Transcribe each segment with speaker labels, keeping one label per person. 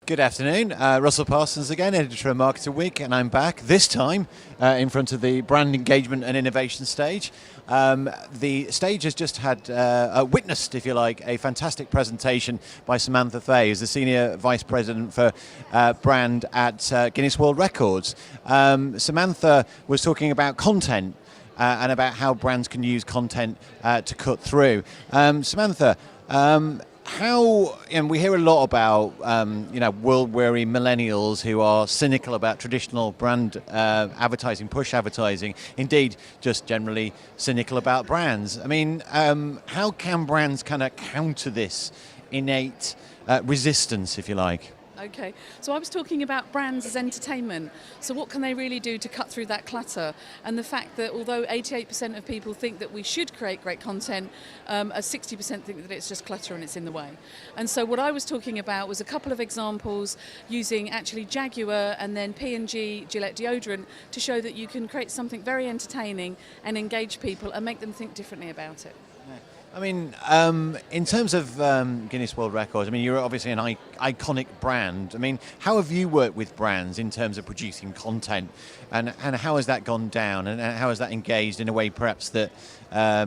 Speaker 1: Good afternoon, Russell Parsons again, editor of Marketer Week, and I'm back, this time in front of the brand engagement and innovation stage. The stage has just had witnessed, if you like, a fantastic presentation by Samantha Fay, who's the Senior Vice President for brand at Guinness World Records. Samantha was talking about content and about how brands can use content to cut through. Samantha, and we hear a lot about world-weary millennials who are cynical about traditional brand advertising, push advertising, indeed just generally cynical about brands. I mean, how can brands kind of counter this innate resistance, if you like?
Speaker 2: Okay, so I was talking about brands as entertainment. So what can they really do to cut through that clutter? And the fact that although 88% of people think that we should create great content, 60% think that it's just clutter and it's in the way. And so what I was talking about was a couple of examples using actually Jaguar and then P&G Gillette deodorant to show that you can create something very entertaining and engage people and make them think differently about it.
Speaker 1: I mean, in terms of Guinness World Records, I mean, you're obviously an iconic brand. I mean, how have you worked with brands in terms of producing content, and how has that gone down, and how has that engaged in a way perhaps that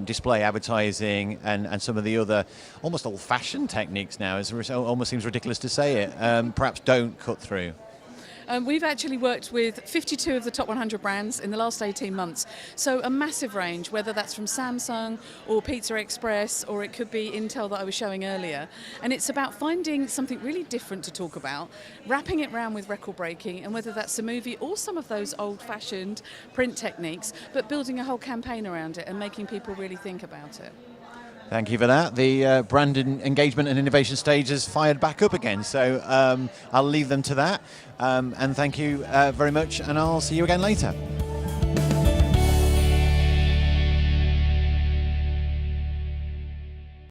Speaker 1: display advertising and some of the other almost old-fashioned techniques now, it almost seems ridiculous to say it, perhaps don't cut through?
Speaker 2: We've actually worked with 52 of the top 100 brands in the last 18 months. So a massive range, whether that's from Samsung or Pizza Express, or it could be Intel that I was showing earlier. And it's about finding something really different to talk about, wrapping it around with record breaking, and whether that's a movie or some of those old-fashioned print techniques, but building a whole campaign around it and making people really think about it.
Speaker 1: Thank you for that. The brand engagement and innovation stage has fired back up again, so I'll leave them to that. And thank you very much, and I'll see you again later.